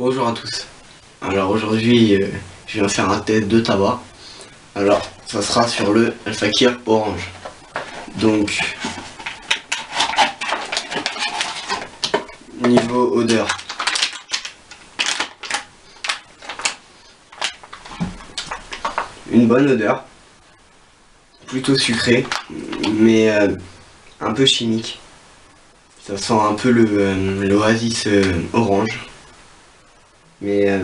Bonjour à tous. Alors aujourd'hui, je viens faire un test de tabac. Alors, ça sera sur le Al-Fakir Orange. Donc, niveau odeur. Une bonne odeur. Plutôt sucrée, mais un peu chimique. Ça sent un peu l'oasis orange. Mais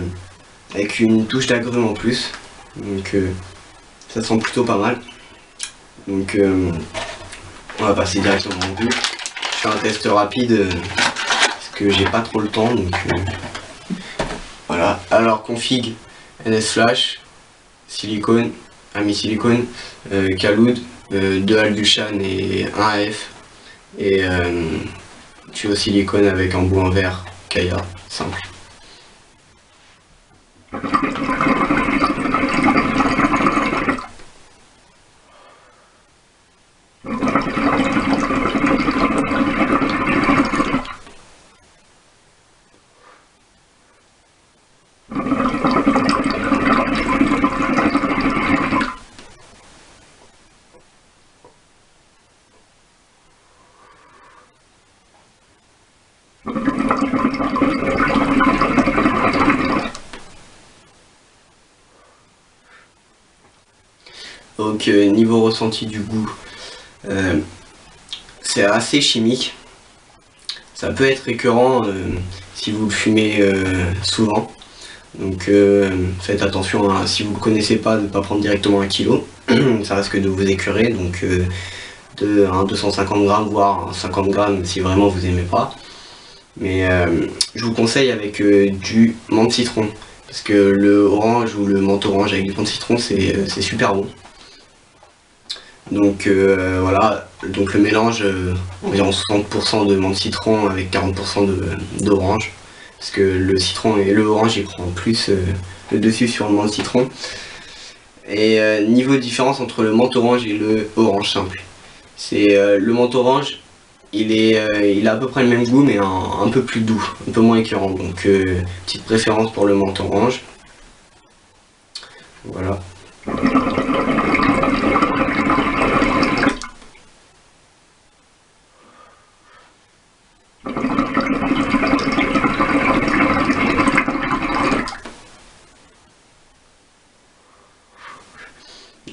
avec une touche d'agrumes en plus, donc ça sent plutôt pas mal. Donc on va passer directement au but. Je fais un test rapide parce que j'ai pas trop le temps, donc voilà. Alors config NS Flash, silicone, ami silicone, Khaloud, 2 Aldushan et 1 AF, et tuyau silicone avec embout en verre Kaya simple. Donc niveau ressenti du goût, c'est assez chimique. Ça peut être récurrent si vous le fumez souvent. Donc faites attention si vous ne le connaissez pas, de ne pas prendre directement 1 kg. Ça risque de vous écurer. Donc de 250 grammes voire 50 grammes si vraiment vous aimez pas. Mais je vous conseille avec du menthe citron. Parce que le orange ou le menthe orange avec du menthe citron, c'est super bon. Donc voilà, donc le mélange environ 60% de menthe citron avec 40% d'orange, parce que le citron et le orange il prend plus le dessus sur le menthe citron. Et niveau de différence entre le menthe orange et le orange simple, c'est le menthe orange il a à peu près le même goût mais un peu plus doux, un peu moins écœurant, donc petite préférence pour le menthe orange. Voilà.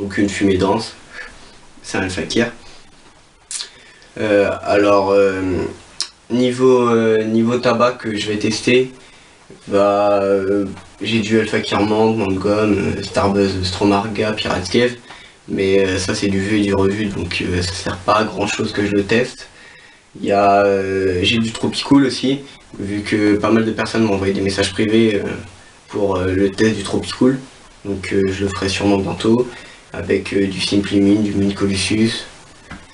Donc une fumée dense, c'est un Al-Fakir. Alors niveau tabac que je vais tester, j'ai du Al-Fakir menthe, menthe gomme, Starbuzz, Stromarga, Pirate Cave, mais ça c'est du vu et du revu, donc ça sert pas à grand chose que je le teste. J'ai du Tropicool aussi, vu que pas mal de personnes m'ont envoyé des messages privés pour le test du Tropicool, donc je le ferai sûrement bientôt, avec du Simply Mint, du Mint Colossus,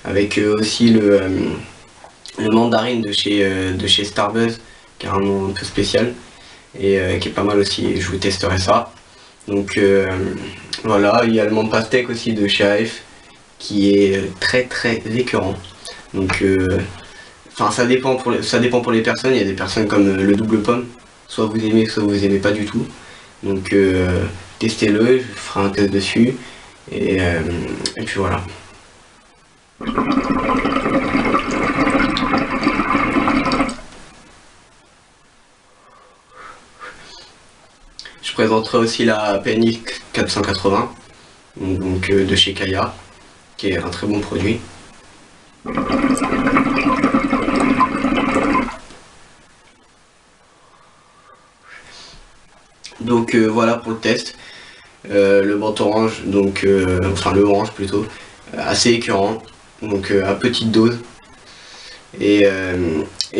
avec aussi le mandarine de chez Starbuzz, qui a un nom un peu spécial, et qui est pas mal aussi, je vous testerai ça. Donc voilà, il y a le menthe pastèque aussi de chez AF, qui est très écœurant. Donc enfin ça dépend pour les personnes, il y a des personnes comme le double pomme, soit vous aimez pas du tout. Donc testez-le, je ferai un test dessus. Et puis voilà. Je présenterai aussi la PNX 480, donc de chez Kaya, qui est un très bon produit. Donc voilà pour le test. Le menthe orange, donc enfin le orange plutôt, assez écœurant, donc à petite dose. Et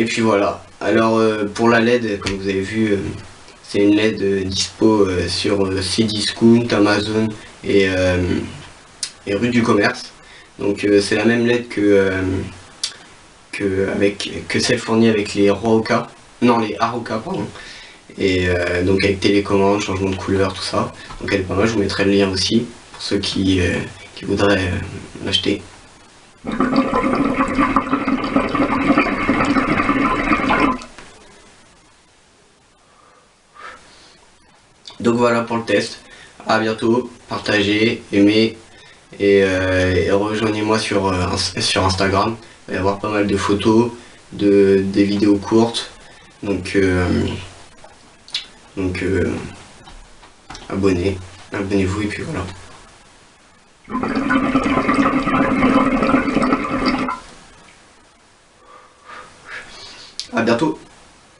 puis voilà. Alors pour la LED, comme vous avez vu, c'est une LED dispo sur Cdiscount, Amazon et rue du Commerce. Donc c'est la même LED que celle fournie avec les Aroca, pardon. Et donc avec télécommande, changement de couleur, tout ça. Donc elle est pas mal, je vous mettrai le lien aussi pour ceux qui voudraient l'acheter. Donc voilà pour le test. À bientôt, partagez, aimez et rejoignez-moi sur Instagram. Il va y avoir pas mal de photos, des vidéos courtes. Donc abonnez-vous et puis voilà. À bientôt.